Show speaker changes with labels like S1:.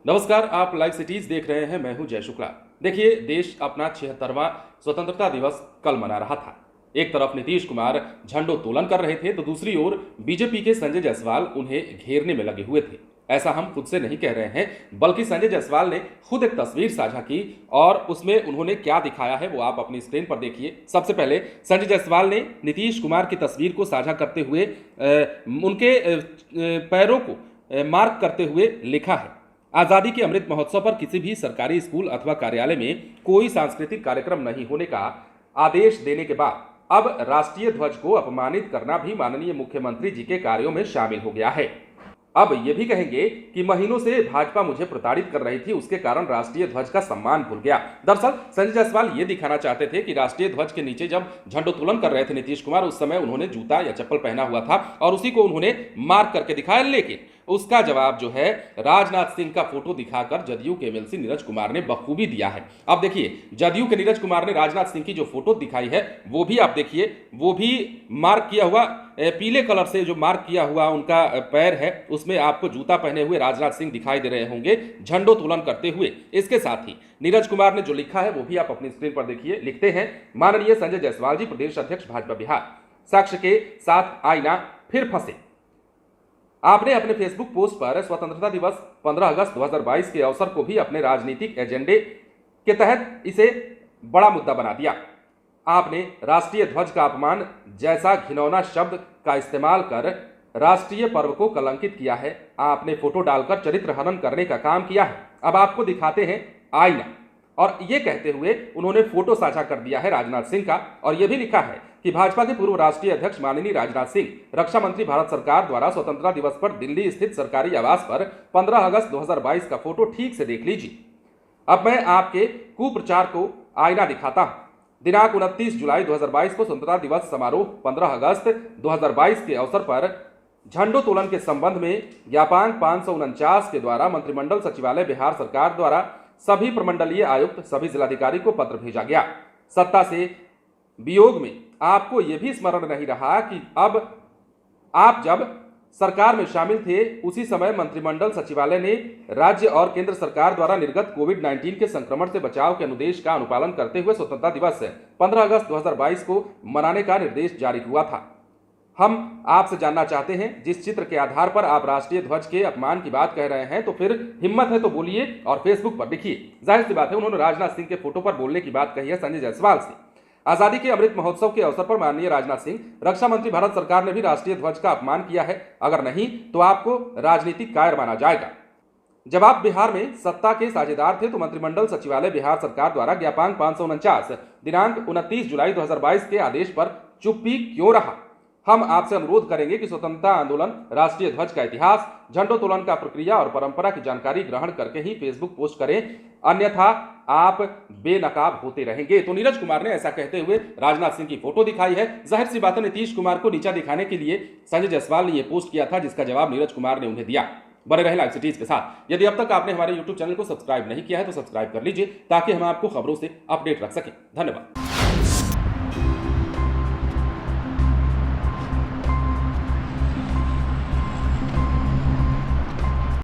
S1: नमस्कार, आप live cities देख रहे हैं। मैं हूं जय शुक्ला। देखिए, देश अपना 76वां स्वतंत्रता दिवस कल मना रहा था। एक तरफ नीतीश कुमार झंडोत्तोलन कर रहे थे तो दूसरी ओर बीजेपी के संजय जायसवाल उन्हें घेरने में लगे हुए थे। ऐसा हम खुद से नहीं कह रहे हैं, बल्कि संजय जायसवाल ने खुद एक तस्वीर साझा की और उसमें उन्होंने क्या दिखाया है वो आप अपनी स्क्रीन पर देखिए। सबसे पहले संजय जायसवाल ने नीतीश कुमार की तस्वीर को साझा करते हुए उनके पैरों को मार्क करते हुए लिखा है, आजादी के अमृत महोत्सव पर किसी भी सरकारी स्कूल अथवा कार्यालय में कोई सांस्कृतिक कार्यक्रम नहीं होने का आदेश देने के बाद अब राष्ट्रीय ध्वज को अपमानित करना भी माननीय मुख्यमंत्री जी के कार्यों में शामिल हो गया है। अब ये भी कहेंगे कि महीनों से भाजपा मुझे प्रताड़ित कर रही थी, उसके कारण राष्ट्रीय ध्वज का सम्मान भूल गया। दरअसल संजय जायसवाल ये दिखाना चाहते थे कि राष्ट्रीय ध्वज के नीचे जब झंडोत्तोलन कर रहे थे नीतीश कुमार, उस समय उन्होंने जूता या चप्पल पहना हुआ था और उसी को उन्होंने मार्क करके दिखाया। लेकिन उसका जवाब जो है राजनाथ सिंह का फोटो दिखाकर जदयू के एमएलसी नीरज कुमार ने बखूबी दिया है। अब देखिए, जदयू के नीरज कुमार ने राजनाथ सिंह की जो फोटो दिखाई है वो भी आप देखिए, वो भी मार्क किया हुआ, पीले कलर से जो मार्क किया हुआ उनका पैर है, उसमें आपको जूता पहने हुए राजनाथ सिंह दिखाई दे रहे होंगे झंडोत्तोलन करते हुए। इसके साथ ही नीरज कुमार ने जो लिखा है वो भी आप अपनी स्क्रीन पर देखिए। लिखते हैं, माननीय संजय जायसवाल जी, प्रदेश अध्यक्ष भाजपा बिहार, साक्ष्य के साथ आईना फिर फंसे। आपने अपने फेसबुक पोस्ट पर स्वतंत्रता दिवस 15 अगस्त 2022 के अवसर को भी अपने राजनीतिक एजेंडे के तहत इसे बड़ा मुद्दा बना दिया। आपने राष्ट्रीय ध्वज का अपमान जैसा घिनौना शब्द का इस्तेमाल कर राष्ट्रीय पर्व को कलंकित किया है। आपने फोटो डालकर चरित्र हनन करने का काम किया है। अब आपको दिखाते हैं आईना, और ये कहते हुए उन्होंने फोटो साझा कर दिया है राजनाथ सिंह का, और यह भी लिखा है कि भाजपा के पूर्व राष्ट्रीय अध्यक्ष माननीय राजनाथ सिंह, रक्षा मंत्री, भारत सरकार द्वारा स्वतंत्रता दिवस पर दिल्ली स्थित सरकारी आवास पर 15 अगस्त 2022 का फोटो ठीक से देख लीजिए। अब मैं आपके कुप्रचार को आईना दिखाता हूं। दिनांक 29 जुलाई 2022 को स्वतंत्रता दिवस समारोह 15 अगस्त 2022 के अवसर पर झंडोत्तोलन के संबंध में ज्ञापांक 549 के द्वारा मंत्रिमंडल सचिवालय बिहार सरकार द्वारा सभी प्रमंडलीय आयुक्त, सभी जिलाधिकारी को पत्र भेजा गया। सत्ता से वियोग में आपको यह भी स्मरण नहीं रहा कि अब आप जब सरकार में शामिल थे उसी समय मंत्रिमंडल सचिवालय ने राज्य और केंद्र सरकार द्वारा निर्गत कोविड-19 के संक्रमण से बचाव के अनुदेश का अनुपालन करते हुए स्वतंत्रता दिवस 15 अगस्त 2022 को मनाने का निर्देश जारी हुआ था। हम आपसे जानना चाहते हैं, जिस चित्र के आधार पर आप राष्ट्रीय ध्वज के अपमान की बात कह रहे हैं, तो फिर हिम्मत है तो बोलिए और फेसबुक पर लिखिए। जाहिर सी बात है, उन्होंने राजनाथ सिंह के फोटो पर बोलने की बात कही है संजय जायसवाल से। आजादी के अमृत महोत्सव के अवसर पर माननीय राजनाथ सिंह, रक्षा मंत्री, भारत सरकार ने भी राष्ट्रीय ध्वज का अपमान किया है। अगर नहीं तो आपको राजनीतिक कायर माना जाएगा। जब आप बिहार में सत्ता के साझेदार थे तो मंत्रिमंडल सचिवालय बिहार सरकार द्वारा ज्ञापांक 549 दिनांक 29 जुलाई 2022 के आदेश पर चुप्पी क्यों रहा? हम आपसे अनुरोध करेंगे कि स्वतंत्रता आंदोलन, राष्ट्रीय ध्वज का इतिहास, झंडोत्तोलन का प्रक्रिया और परंपरा की जानकारी ग्रहण करके ही फेसबुक पोस्ट करें, अन्यथा आप बेनकाब होते रहेंगे। तो नीरज कुमार ने ऐसा कहते हुए राजनाथ सिंह की फोटो दिखाई है। जाहिर सी बात है, नीतीश कुमार को नीचा दिखाने के लिए संजय जायसवाल ने यह पोस्ट किया था, जिसका जवाब नीरज कुमार ने उन्हें दिया। बने रहे लाइव सिटीज के साथ। यदि अब तक आपने हमारे यूट्यूब चैनल को सब्सक्राइब नहीं किया है तो सब्सक्राइब कर लीजिए, ताकि हम आपको खबरों से अपडेट रख सकें। धन्यवाद।